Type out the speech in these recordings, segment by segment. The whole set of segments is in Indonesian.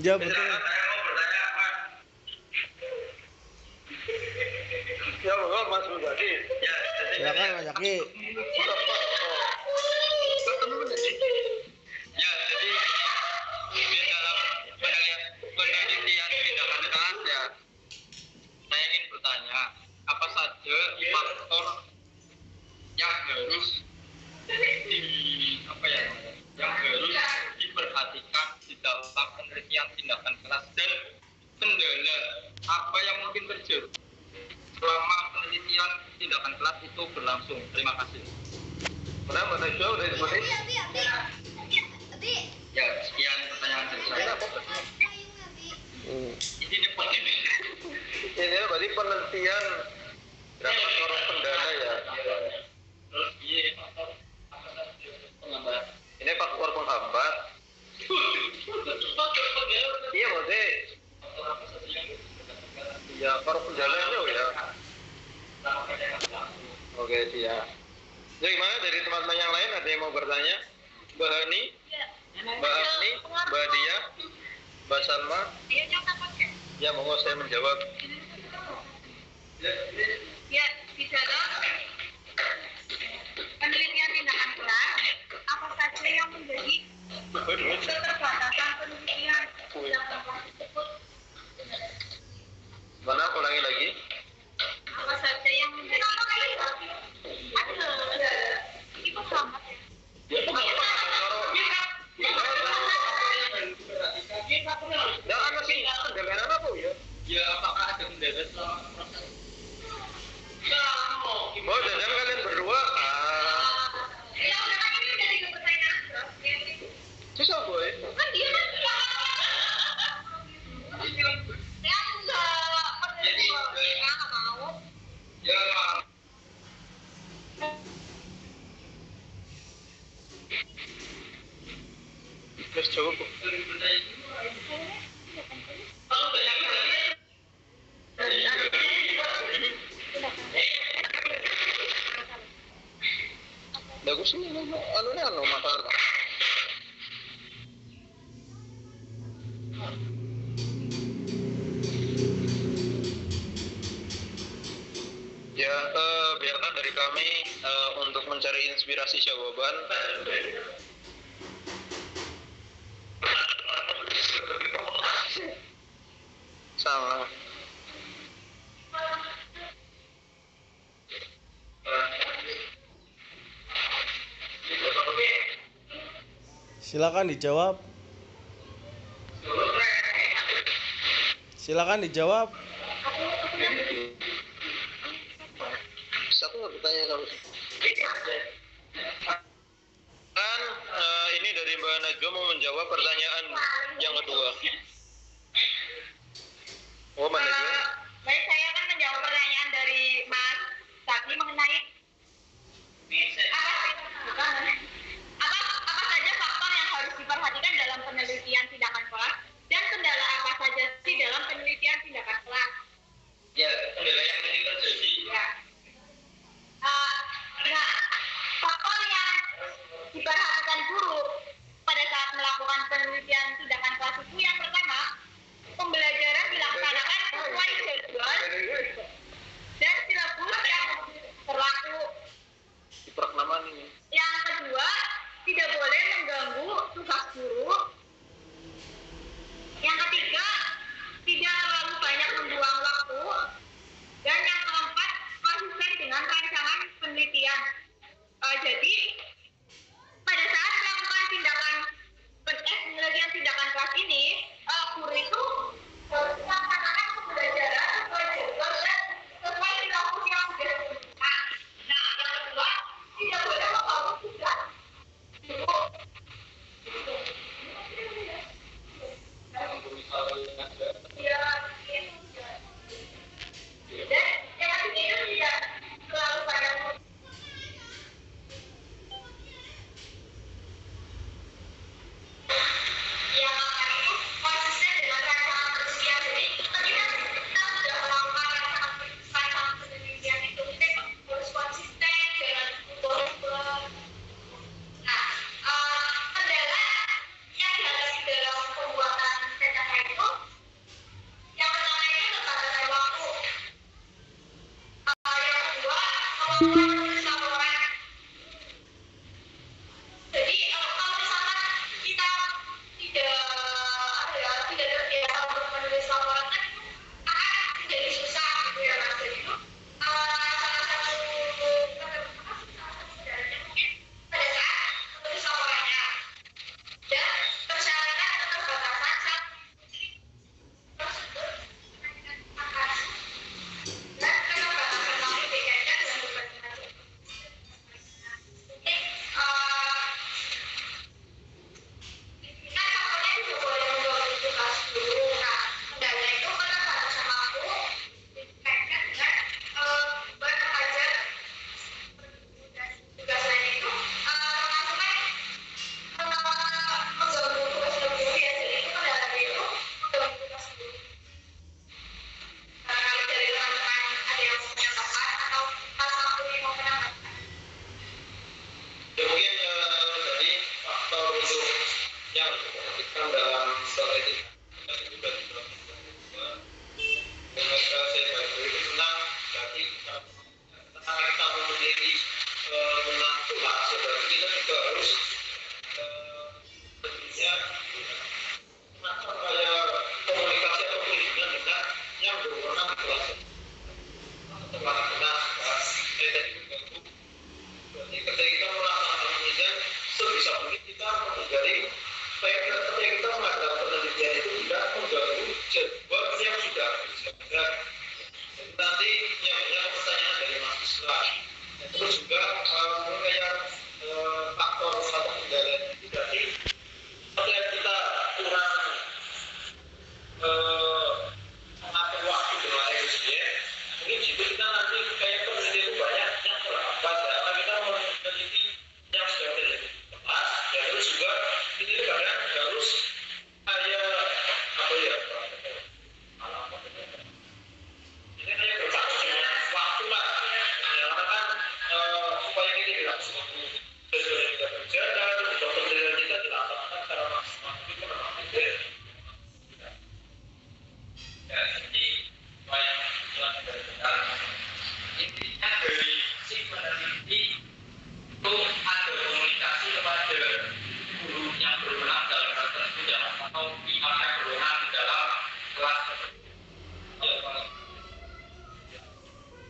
Ya betul. Saya mau bertanya apa? Ya Bapak Mas Budi. Ya, Silakan Mas Zaki. Ya, jadi di dalam penelitian tindakan kelas ya, saya ingin bertanya, apa saja faktor yang harus yang harus diperhatikan di dalam penelitian tindakan kelas dan kendala apa yang mungkin terjadi selama penelitian tindakan kelas itu berlangsung. Terima kasih. Kenapa Mbak Najwa udah disebut? Ya, sekian pertanyaan dari saya. Ini penting. Ini berarti penelitian faktor kendala ya. Terus faktor penghambat. Ini faktor penghambat. Iya maksudnya. Ya faktor kendala itu ya. Oke dia. Jadi gimana dari teman-teman yang lain ada yang mau bertanya? Mbak Hani, Mbak Afni, Mbak Dia, Mbak Salma. Ya monggo saya menjawab. Ya, di dalam penelitian tindakan kelas, apa saja yang menjadi keterbatasan penelitian tindakan kelas tersebut? Mana ulangi lagi? Apa saja yang menjadi itu sama ya? Ya kan masih kendala apa ya? Ya apakah ada kendala selama proses? Oh, jangan kalian berdua. Ya udah kan ini udah 3 pertanyaan. Susah boy. Kan dia kan ya enggak. Jadi Nggak mau. ya. Terus jawab. Bagus nih, anu masalah. Ya, biarkan dari kami untuk mencari inspirasi jawaban. Salah. Silakan dijawab. Silakan dijawab. Satu bertanya kamu. Kan ini dari Mbak Najwa mau menjawab pertanyaan yang kedua. Oh, Mbak Najwa. Baik, saya akan menjawab pertanyaan dari Mas Zaki mengenai apa saja faktor yang harus diperhatikan dalam penelitian tindakan kelas dan kendala apa saja sih dalam penelitian tindakan kelas. Ya, kendala yang mungkin terjadi. Ya. Nah, faktor yang diperhatikan guru pada saat melakukan penelitian tindakan kelas itu yang pertama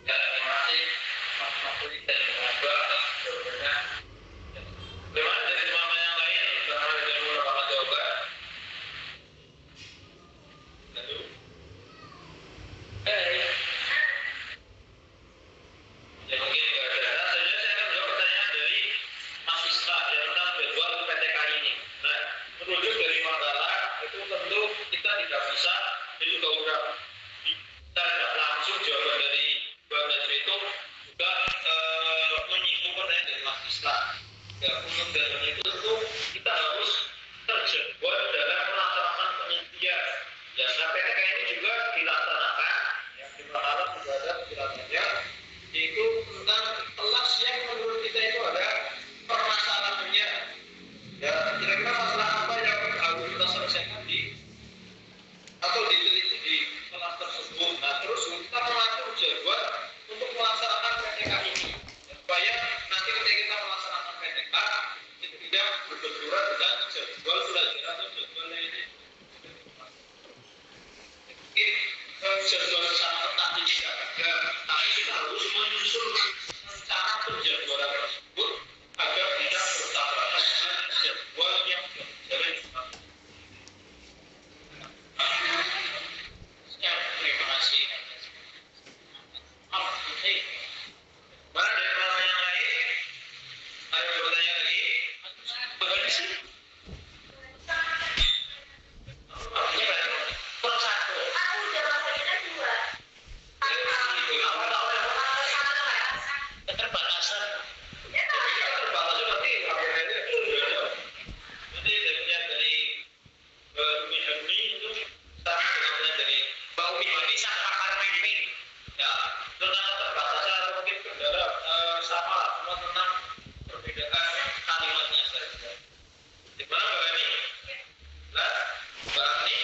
Ya, terima kasih Mas Mafri dan Mas Mbak atas jawabannya. Bagaimana dari teman-teman yang lain? Bagaimana dari beberapa jawaban? Lalu, ya mungkin nggak ada. Nah, selanjutnya saya akan menjawab pertanyaan dari Mas Isra yang tentang jadwal PTK ini. Nah, merujuk dari makalah itu tentu kita tidak bisa, itu juga udah kita tidak langsung jawaban dari Mbak Najwa itu juga menyinggung pertanyaan dari Mas Isra. Ya, untuk jawaban itu tentu kita harus terjadwal dalam melaksanakan penelitian. Ya, nah PTK ini juga dilaksanakan, yang di makalah juga ada penjelasannya, yaitu tentang kelas yang menurut kita itu ada permasalahannya. Ya, kira-kira masalah apa yang harus kita selesaikan atau diteliti di kelas tersebut. Nah, terus kita mengatur jadwal untuk melaksanakan PTK ini. Ya, supaya nanti ketika kita melaksanakan PTK itu tidak berbenturan dengan jadwal pelajaran atau jadwal ini. Mungkin jadwal secara ketat tidak ada, tapi kita harus menyusun rencana penjadwalan tersebut agar tidak bertabrakan dengan jadwal yang sudah dijalankan. Terima kasih. Mana dari teman yang lain? Ada yang bertanya lagi? Bagaimana sih? Artinya berarti kurang satu. Aku udah masaknya 2. Keterbatasan. Keterbatasan berarti APBN-nya itu udah ada. Jadi dari Umi Hani itu sama dengan dari Mbak Umi Hani sang pakar pemimpin. Ya, tentang keterbatasan atau mungkin kendala sama lah, cuma tentang perbedaan kalimatnya saja. Di mana Mbak Hani? Nah, Mbak Hani?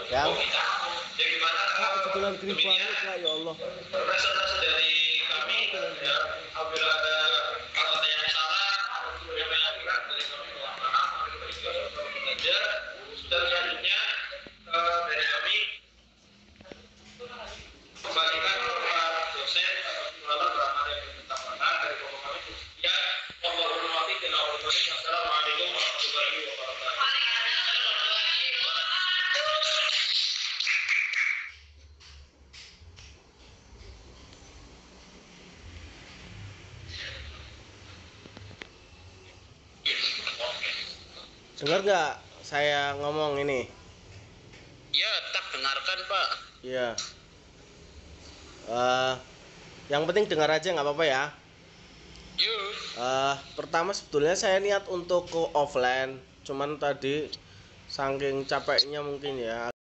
Yang Jadi gimana? kebetulan grip banget Kak, ya Allah. Presentasi dari kami, ya, apabila ada kata yang salah, yang kurang dari kami mohon maaf. Kami juga sudah belajar. Dan selanjutnya dari kami kembalikan kepada dosen malam berada di tentang mana dari pokok kami. Ya, Allahumma waffiq ila aqwamit. Assalamualaikum warahmatullahi wabarakatuh. Dengar nggak saya ngomong ini? Ya, tak dengarkan Pak. Iya. Yang penting dengar aja nggak apa-apa ya. Yuk. Pertama sebetulnya saya niat untuk ke offline, cuman tadi saking capeknya mungkin ya,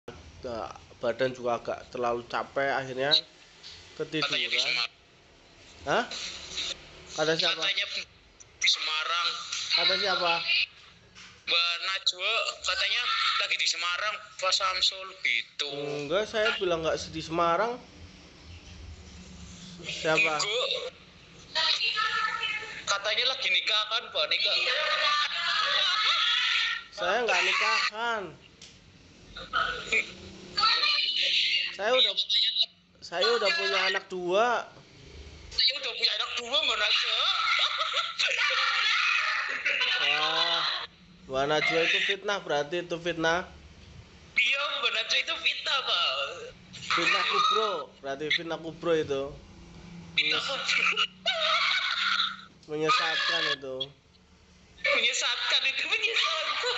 badan juga agak terlalu capek, akhirnya Katanya di ketiduran. Semarang. Hah? Kata siapa? Katanya di Semarang. Kata siapa? Mbak Najwa katanya lagi di Semarang, Pak Samsul gitu. Enggak, saya bilang nggak di Semarang. Siapa? Enggak. Katanya lagi nikah kan, Pak? Nikah. Saya nggak nikahan. Saya udah punya anak 2. Saya udah punya anak 2, Mbak Najwa. Wah, Mbak Najwa itu fitnah, berarti itu fitnah. Iya, Mbak Najwa itu fitnah, Pak. Fitnah kubro, berarti fitnah kubro itu. Fitnah kubro. Menyesatkan itu. Menyesatkan itu, menyesatkan.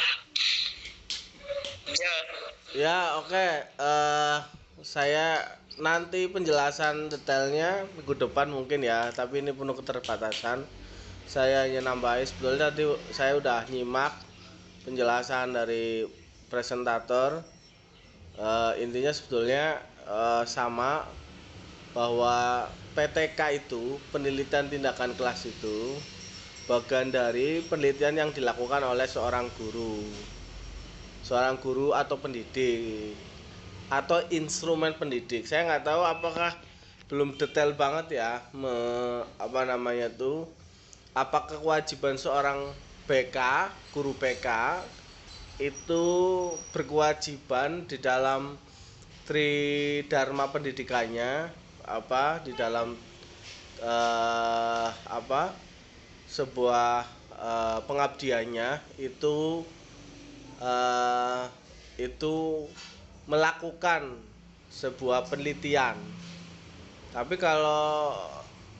Ya. Ya, oke. Saya nanti penjelasan detailnya minggu depan mungkin ya, tapi ini penuh keterbatasan. Saya hanya nambahin, sebetulnya tadi saya udah nyimak penjelasan dari presentator. Intinya sebetulnya sama, bahwa PTK itu, penelitian tindakan kelas itu bagian dari penelitian yang dilakukan oleh seorang guru atau pendidik. atau instrumen pendidik. Saya nggak tahu apakah belum detail banget ya apakah kewajiban seorang BK, guru BK itu berkewajiban di dalam tridharma pendidikannya di dalam sebuah pengabdiannya itu melakukan sebuah penelitian. Tapi kalau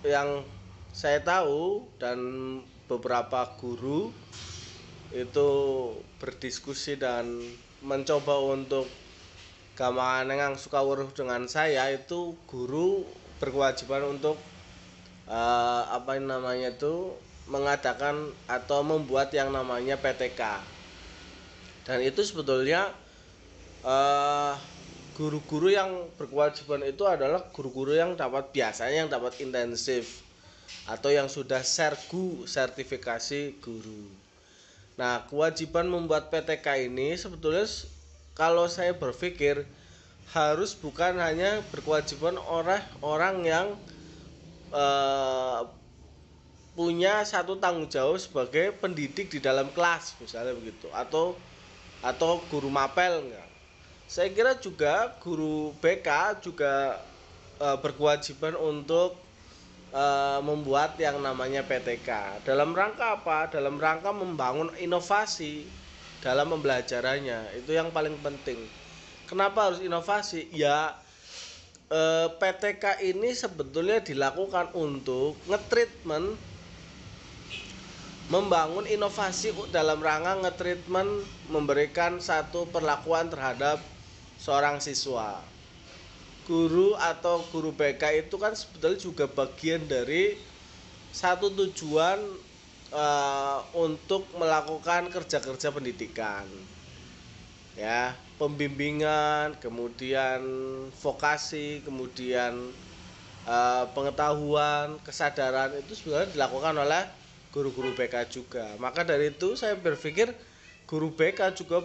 yang saya tahu dan beberapa guru itu berdiskusi dan mencoba untuk gampang yang suka weruh dengan saya, itu guru berkewajiban untuk mengadakan atau membuat yang namanya PTK. Dan itu sebetulnya guru-guru yang berkewajiban itu adalah guru-guru yang biasanya dapat intensif atau yang sudah sertifikasi guru. Nah, kewajiban membuat PTK ini sebetulnya kalau saya berpikir harus bukan hanya berkewajiban orang yang punya satu tanggung jawab sebagai pendidik di dalam kelas misalnya begitu, atau guru mapel enggak. Saya kira juga guru BK juga berkewajiban untuk membuat yang namanya PTK. Dalam rangka apa? Dalam rangka membangun inovasi dalam pembelajarannya. Itu yang paling penting. Kenapa harus inovasi? Ya, PTK ini sebetulnya dilakukan untuk ngetreatment, membangun inovasi dalam rangka ngetreatment, memberikan satu perlakuan terhadap seorang siswa. Guru atau guru BK itu kan sebetulnya juga bagian dari satu tujuan untuk melakukan kerja-kerja pendidikan, ya, pembimbingan, kemudian vokasi, kemudian pengetahuan, kesadaran, itu sebenarnya dilakukan oleh guru-guru BK juga. Maka dari itu saya berpikir guru BK juga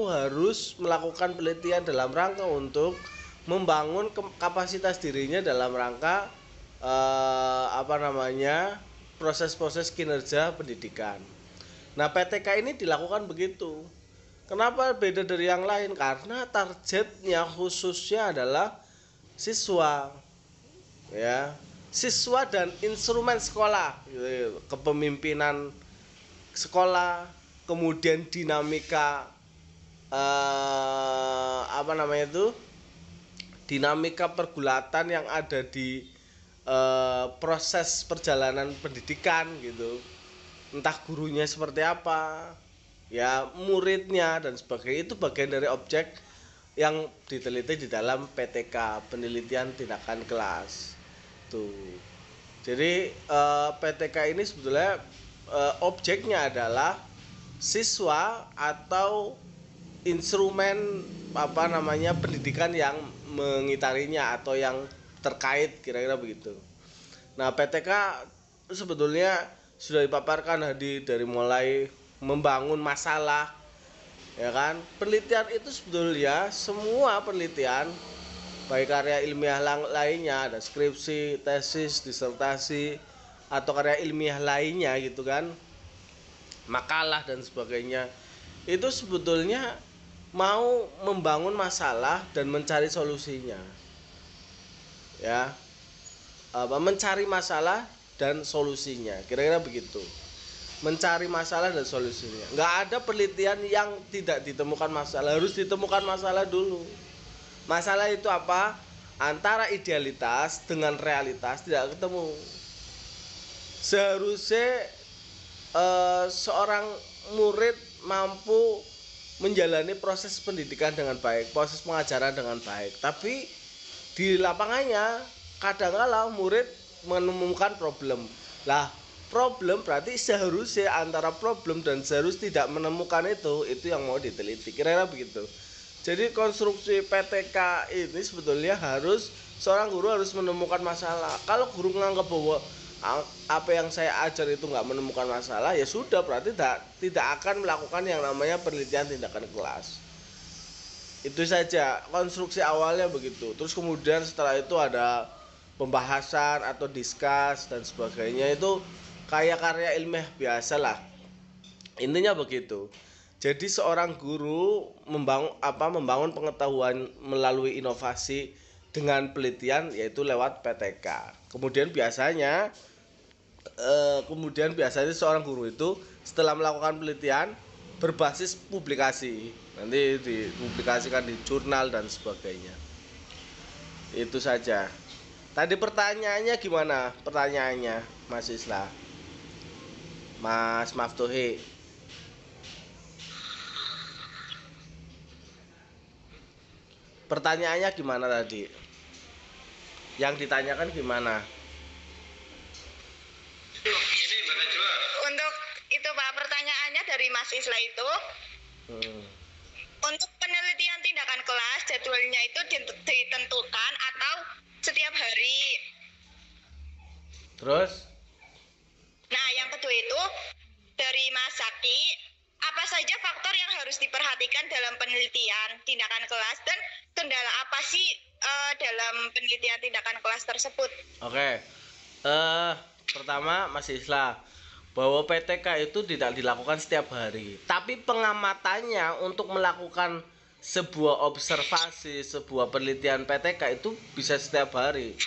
harus melakukan penelitian dalam rangka untuk membangun kapasitas dirinya dalam rangka proses-proses kinerja pendidikan. Nah, PTK ini dilakukan begitu. Kenapa beda dari yang lain? Karena targetnya khususnya adalah siswa, ya, siswa dan instrumen sekolah, kepemimpinan sekolah, kemudian dinamika dinamika pergulatan yang ada di proses perjalanan pendidikan gitu, entah gurunya seperti apa, ya, muridnya dan sebagainya. Itu bagian dari objek yang diteliti di dalam PTK, penelitian tindakan kelas tuh. Jadi PTK ini sebetulnya objeknya adalah siswa atau instrumen pendidikan yang mengitarinya atau yang terkait, kira-kira begitu. Nah, PTK sebetulnya sudah dipaparkan dari mulai membangun masalah, ya kan. Penelitian itu sebetulnya semua penelitian, baik karya ilmiah lainnya, ada skripsi, tesis, disertasi, atau karya ilmiah lainnya gitu kan, makalah dan sebagainya, itu sebetulnya mau membangun masalah dan mencari solusinya, ya, mencari masalah dan solusinya, kira-kira begitu. Mencari masalah dan solusinya. Nggak ada penelitian yang tidak ditemukan masalah, harus ditemukan masalah dulu. Masalah itu apa? Antara idealitas dengan realitas tidak ketemu. Seharusnya seorang murid mampu menjalani proses pendidikan dengan baik, proses pengajaran dengan baik. Tapi di lapangannya kadang-kala murid menemukan problem. Lah, problem berarti seharusnya antara problem dan seharusnya tidak menemukan itu yang mau diteliti. Kira-kira begitu. Jadi konstruksi PTK ini sebetulnya seorang guru harus menemukan masalah. Kalau guru menganggap bahwa apa yang saya ajar itu nggak menemukan masalah, ya sudah, berarti tidak akan melakukan yang namanya penelitian tindakan kelas. Itu saja konstruksi awalnya begitu. Terus kemudian setelah itu ada pembahasan atau diskus dan sebagainya, itu kayak karya ilmiah biasa lah. Intinya begitu. Jadi seorang guru membangun pengetahuan melalui inovasi dengan penelitian, yaitu lewat PTK. Kemudian biasanya seorang guru itu setelah melakukan penelitian berbasis publikasi, nanti dipublikasikan di jurnal dan sebagainya. Itu saja. Tadi pertanyaannya gimana? Pertanyaannya Mas Isla, Mas Maftuhi. Pertanyaannya gimana tadi? Yang ditanyakan gimana? Ini Mbak Najwa. Untuk itu Pak, pertanyaannya dari Mas Isla itu, untuk penelitian tindakan kelas jadwalnya itu ditentukan atau setiap hari. Terus? Nah, yang kedua itu dari Mas Zaki, apa saja faktor yang harus diperhatikan dalam penelitian tindakan kelas dan kendala apa sih dalam penelitian tindakan kelas tersebut? Oke. Pertama Mas Isla, bahwa PTK itu tidak dilakukan setiap hari, tapi pengamatannya untuk melakukan sebuah observasi, sebuah penelitian PTK itu bisa setiap hari.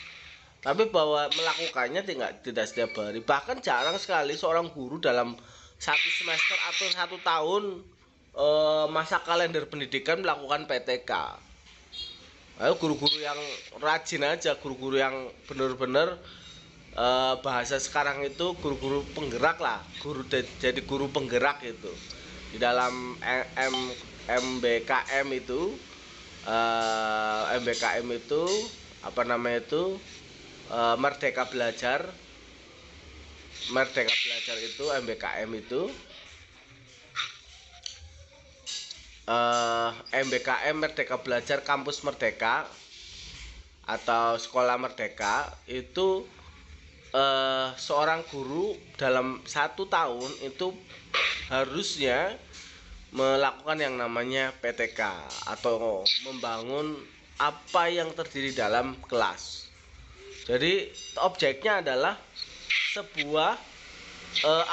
Tapi bahwa melakukannya tidak setiap hari. Bahkan jarang sekali seorang guru dalam satu semester atau 1 tahun masa kalender pendidikan melakukan PTK. Ayo guru-guru yang rajin aja, guru-guru yang benar-benar bahasa sekarang itu guru-guru penggerak lah, jadi guru penggerak itu di dalam MBKM itu. MBKM itu apa namanya itu, Merdeka Belajar itu MBKM itu, MBKM Merdeka Belajar Kampus Merdeka atau Sekolah Merdeka itu, seorang guru dalam 1 tahun itu harusnya melakukan yang namanya PTK atau membangun apa yang terdiri dalam kelas. Jadi objeknya adalah sebuah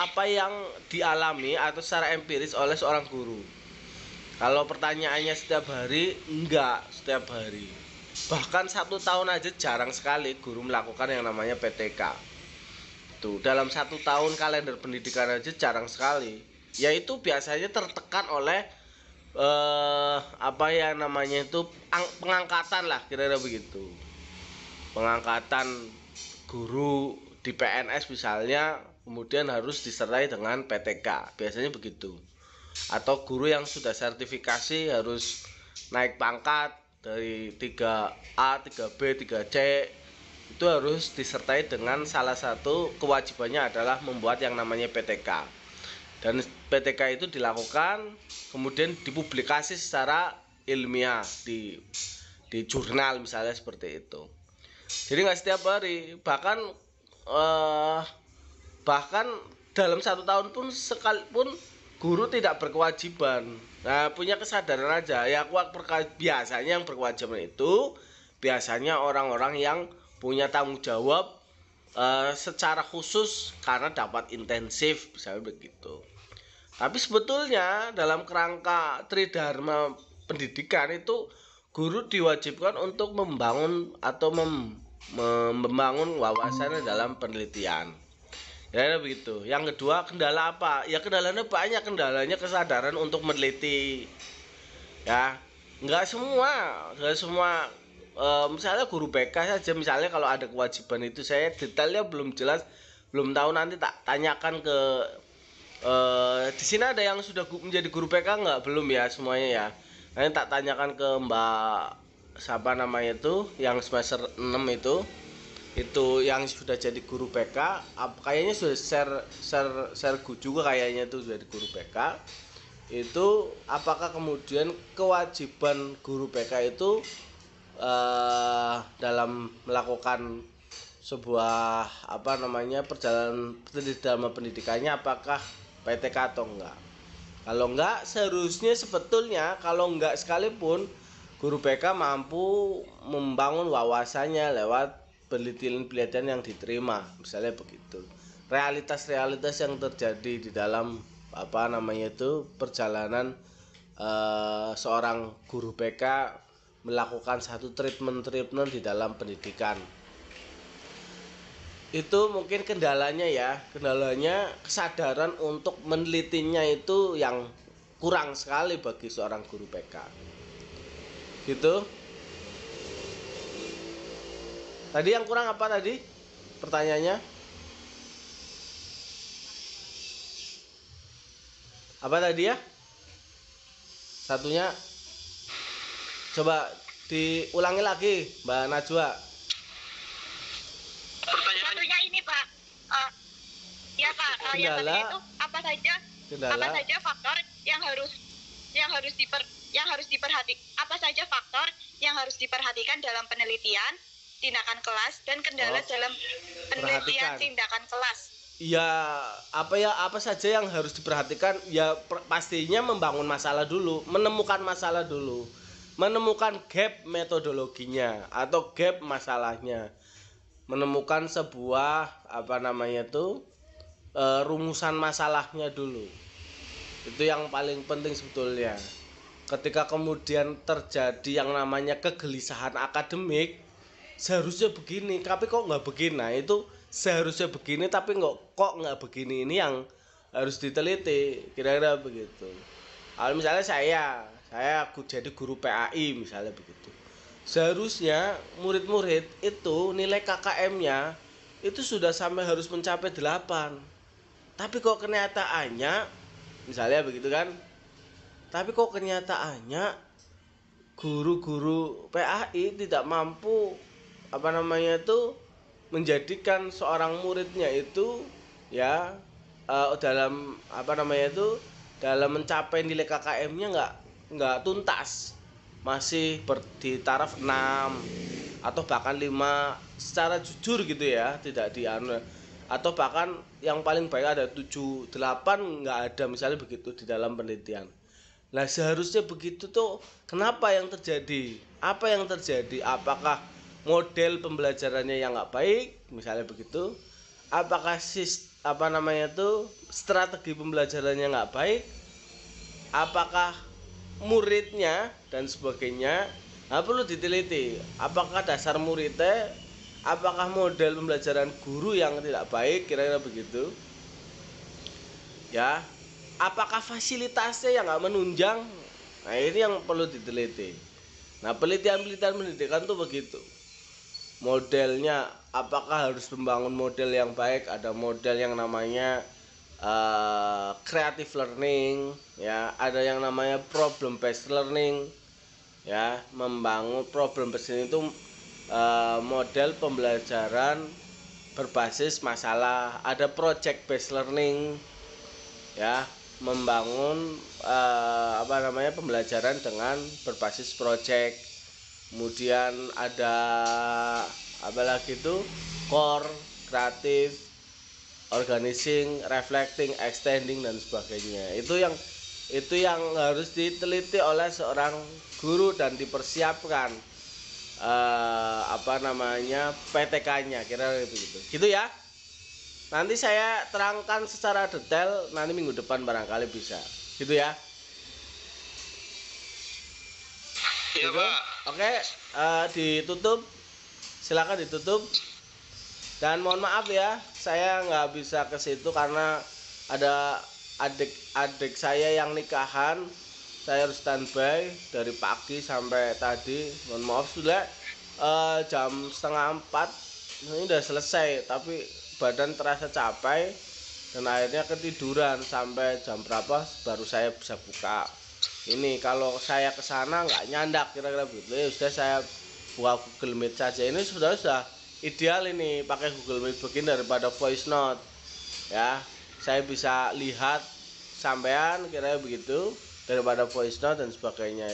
apa yang dialami atau secara empiris oleh seorang guru. Kalau pertanyaannya setiap hari, enggak setiap hari. Bahkan 1 tahun aja jarang sekali guru melakukan yang namanya PTK. Tuh, dalam 1 tahun kalender pendidikan aja jarang sekali. Yaitu biasanya tertekan oleh apa yang namanya itu pengangkatan lah, kira-kira begitu. Pengangkatan guru di PNS misalnya, kemudian harus disertai dengan PTK, biasanya begitu. Atau guru yang sudah sertifikasi harus naik pangkat dari 3A, 3B, 3C, itu harus disertai dengan salah satu kewajibannya adalah membuat yang namanya PTK. Dan PTK itu dilakukan kemudian dipublikasi secara ilmiah di jurnal misalnya seperti itu. Jadi nggak setiap hari, bahkan dalam 1 tahun pun sekalipun guru tidak berkewajiban. Nah, punya kesadaran aja ya. Biasanya yang berkewajiban itu biasanya orang-orang yang punya tanggung jawab secara khusus karena dapat intensif misalnya begitu. Tapi sebetulnya dalam kerangka tridharma pendidikan itu guru diwajibkan untuk membangun atau membangun wawasannya dalam penelitian. Ya begitu. Yang kedua, kendala apa? Ya kendalanya banyak, kendalanya kesadaran untuk meneliti. Ya, enggak semua misalnya guru BK saja, misalnya kalau ada kewajiban itu, saya detailnya belum jelas, belum tahu, nanti tak tanyakan ke di sini ada yang sudah menjadi guru BK enggak? Belum ya semuanya ya. Nanti tak tanyakan ke Mbak siapa namanya itu yang semester 6 itu yang sudah jadi guru BK, kayaknya sudah share juga kayaknya itu jadi guru BK. Itu apakah kemudian kewajiban guru BK itu dalam melakukan sebuah perjalanan dalam pendidikannya apakah PTK atau enggak? Kalau enggak, seharusnya sebetulnya kalau enggak sekalipun guru BK mampu membangun wawasannya lewat penelitian-penelitian yang diterima, misalnya begitu. Realitas-realitas yang terjadi di dalam perjalanan seorang guru BK melakukan satu treatment di dalam pendidikan. Itu mungkin kendalanya kesadaran untuk menelitinya itu yang kurang sekali bagi seorang guru BK. Gitu. Tadi yang kurang apa tadi? Pertanyaannya? Apa tadi ya? Satunya coba diulangi lagi, Mbak Najwa. Satunya ini, Pak. Ya, Pak. Yang tadi itu apa saja faktor yang harus diperhatikan dalam penelitian tindakan kelas dan kendala dalam penelitian tindakan kelas. Ya, apa saja yang harus diperhatikan? Ya pastinya membangun masalah dulu, menemukan masalah dulu. Menemukan gap metodologinya atau gap masalahnya. Menemukan sebuah rumusan masalahnya dulu. Itu yang paling penting sebetulnya. Ketika kemudian terjadi yang namanya kegelisahan akademik, seharusnya begini tapi kok nggak begini. Nah itu seharusnya begini tapi kok nggak begini, ini yang harus diteliti, kira-kira begitu. Kalau misalnya saya jadi guru PAI misalnya begitu, seharusnya murid-murid itu nilai KKM-nya itu sudah sampai harus mencapai 8, tapi kok kenyataannya misalnya begitu kan, tapi kok kenyataannya guru-guru PAI tidak mampu menjadikan seorang muridnya itu dalam mencapai nilai KKM-nya nggak tuntas, masih di taraf 6 atau bahkan 5 secara jujur gitu ya, tidak atau bahkan yang paling baik ada 7, 8 nggak ada misalnya begitu di dalam penelitian. Nah seharusnya begitu tuh, kenapa yang terjadi? Apa yang terjadi? Apakah model pembelajarannya yang nggak baik misalnya begitu? Apakah strategi pembelajarannya nggak baik? Apakah muridnya dan sebagainya? Nah perlu diteliti. Apakah dasar muridnya? Apakah model pembelajaran guru yang tidak baik, kira-kira begitu? Ya. Apakah fasilitasnya yang nggak menunjang? Nah ini yang perlu diteliti. Nah penelitian pendidikan tuh begitu. Modelnya apakah harus membangun model yang baik? Ada model yang namanya creative learning, ya. Ada yang namanya problem based learning, ya. Membangun problem based learning itu model pembelajaran berbasis masalah. Ada project based learning, ya. Membangun pembelajaran dengan berbasis project. Kemudian ada core, kreatif, organizing, reflecting, extending dan sebagainya. Itu yang harus diteliti oleh seorang guru dan dipersiapkan PTK-nya, kira-kira begitu. Gitu ya. Nanti saya terangkan secara detail nanti minggu depan barangkali bisa. Gitu ya. Iya, gitu? Pak. Oke, ditutup. Silakan ditutup. Dan mohon maaf ya, saya nggak bisa ke situ karena ada adik saya yang nikahan. Saya harus standby dari pagi sampai tadi. Mohon maaf sudah jam 3:30 ini udah selesai, tapi badan terasa capek dan akhirnya ketiduran sampai jam berapa baru saya bisa buka. Ini kalau saya ke sana nggak nyandak, kira-kira begitu. Ya sudah, saya buka Google Meet saja. Ini sudah ideal ini pakai Google Meet begini daripada voice note. Ya, saya bisa lihat sampean, kira-kira begitu, daripada voice note dan sebagainya.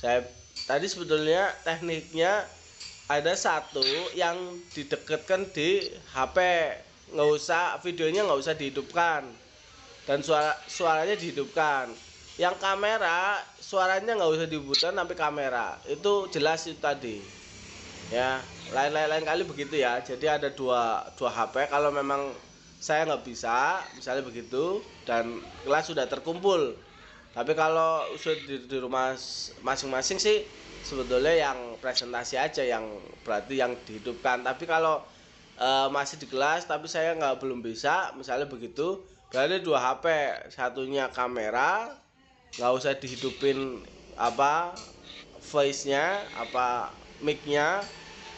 Saya tadi sebetulnya tekniknya ada satu yang didekatkan di HP, videonya nggak usah dihidupkan dan suaranya dihidupkan. Yang kamera suaranya nggak usah dibutuhkan, tapi kamera itu jelas itu tadi. Ya, lain kali begitu ya. Jadi ada dua HP. Kalau memang saya nggak bisa, misalnya begitu, dan kelas sudah terkumpul. Tapi kalau sudah di rumah masing-masing sih sebetulnya yang presentasi aja yang berarti yang dihidupkan. Tapi kalau masih di kelas tapi saya belum bisa, misalnya begitu, berarti dua HP, satunya kamera, nggak usah dihidupin apa voice-nya, apa mic-nya,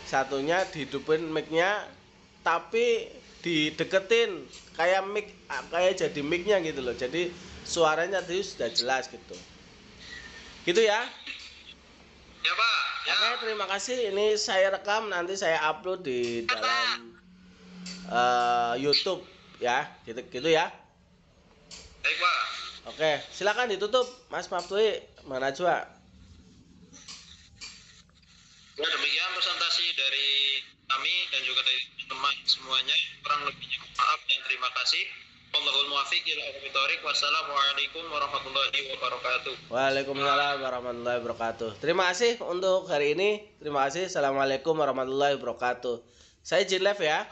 satunya dihidupin mic-nya tapi dideketin kayak mic, kayak jadi mic-nya gitu loh. Jadi suaranya tadi sudah jelas gitu. Gitu ya. Ya Pak. Ya. Oke, terima kasih. Ini saya rekam, nanti saya upload di dalam YouTube ya. Gitu ya. Baik Pak. Oke, silakan ditutup Mas Maftui, mana coba? Ya, demikian presentasi dari kami dan juga dari teman semuanya. Kurang lebihnya maaf dan terima kasih. Wallahul muwaffiq ila aqwamit thoriq. Wassalamualaikum warahmatullahi wabarakatuh. Waalaikumsalam warahmatullahi wabarakatuh. Terima kasih untuk hari ini. Terima kasih. Assalamualaikum warahmatullahi wabarakatuh. Saya Jinlev ya.